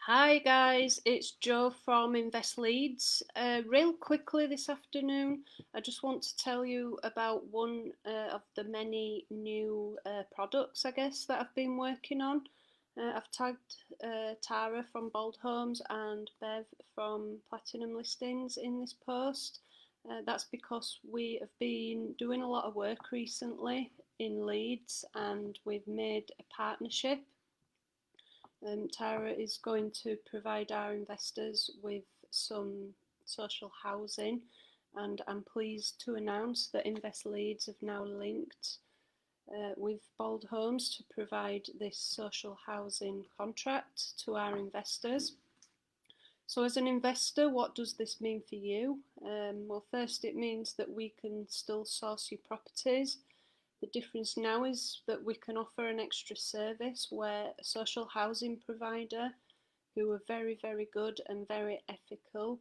Hi guys, it's Jo from Invest Leeds. Real quickly this afternoon, I just want to tell you about one of the many new products, I guess, that I've been working on. I've tagged Tara from Bold Homes and Bev from Platinum Listings in this post. That's because we have been doing a lot of work recently in Leeds and we've made a partnership. Tara is going to provide our investors with some social housing, and I'm pleased to announce that Invest Leeds have now linked with Bold Homes to provide this social housing contract to our investors. So, as an investor, what does this mean for you? Well, first, it means that we can still source your properties. The difference now is that we can offer an extra service where a social housing provider, who are very, very good and very ethical,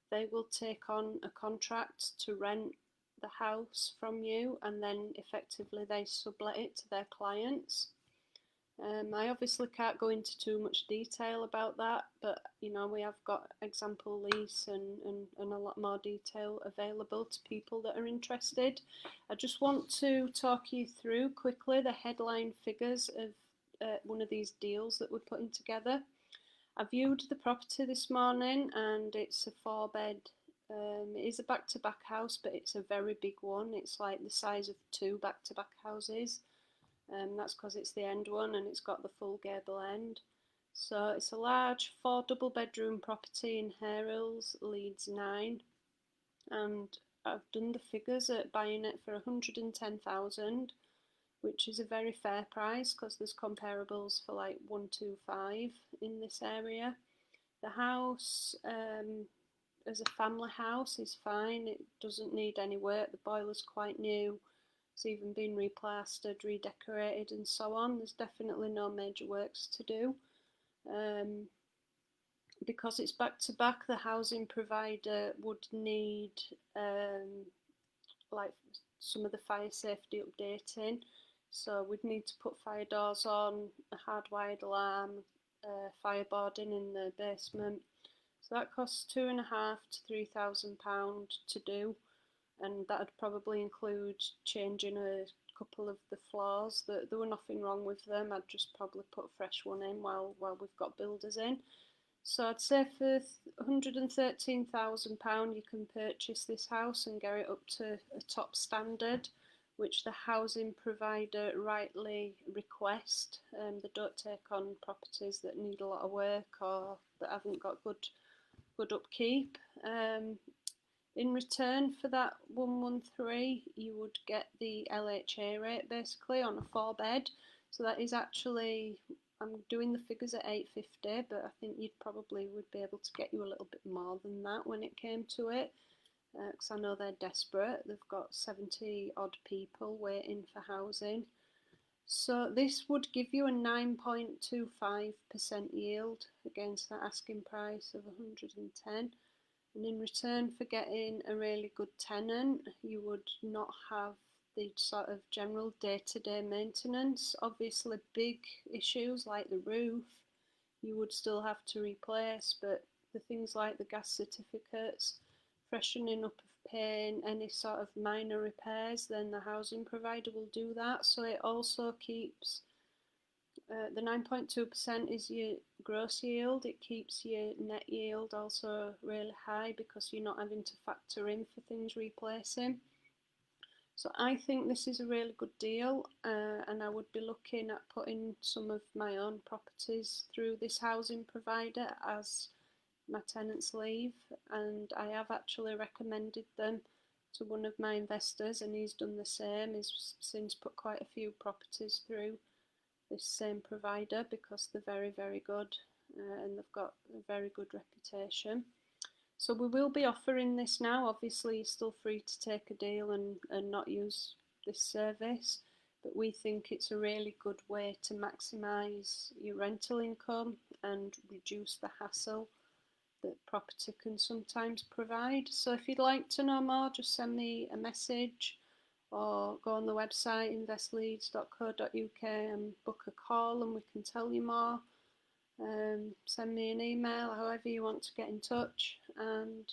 they will take on a contract to rent the house from you, and then effectively they sublet it to their clients. I obviously can't go into too much detail about that, but we have got example lease and a lot more detail available to people that are interested. I just want to talk you through quickly the headline figures of one of these deals that we're putting together. I viewed the property this morning and it's a 4 bed. It is a back-to-back house, but it's a very big one. It's like the size of 2 back-to-back houses. That's because it's the end one and it's got the full gable end. So it's a large 4 double bedroom property in Harells, Leeds 9, and I've done the figures at buying it for 110,000, which is a very fair price because there's comparables for like 125 in this area. The house, as a family house, is fine. It doesn't need any work. The boiler's quite new. It's even been replastered, redecorated and so on. There's definitely no major works to do. Because it's back to back, the housing provider would need like some of the fire safety updating. So we'd need to put fire doors on, a hardwired alarm, fireboarding in the basement. So that costs £2,500 to £3,000 to do, and that'd probably include changing a couple of the floors. There were nothing wrong with them. I'd just probably put a fresh one in while we've got builders in. So I'd say for £113,000 you can purchase this house and get it up to a top standard, which the housing provider rightly request. They don't take on properties that need a lot of work or that haven't got good upkeep. In return for that 113, you would get the LHA rate basically on a 4 bed. So that is actually, I'm doing the figures at 850, but I think you'd probably would be able to get you a little bit more than that when it came to it, because I know they're desperate. They've got 70 odd people waiting for housing. So this would give you a 9.25% yield against that asking price of 110. And in return for getting a really good tenant, you would not have the sort of general day-to-day maintenance. Obviously big issues like the roof you would still have to replace, but the things like the gas certificates, freshening up of paint, any sort of minor repairs, then the housing provider will do that. So it also keeps the 9.2% is your gross yield. It keeps your net yield also really high because you're not having to factor in for things replacing. So I think this is a really good deal, and I would be looking at putting some of my own properties through this housing provider as my tenants leave, and I have actually recommended them to one of my investors and he's done the same. He's since put quite a few properties through this same provider because they're very, very good, and they've got a very good reputation. So we will be offering this now. Obviously you're still free to take a deal and not use this service, but we think it's a really good way to maximise your rental income and reduce the hassle that property can sometimes provide. So if you'd like to know more, just send me a message or go on the website investleeds.co.uk and book a call and we can tell you more. Send me an email, however you want to get in touch, and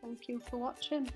thank you for watching.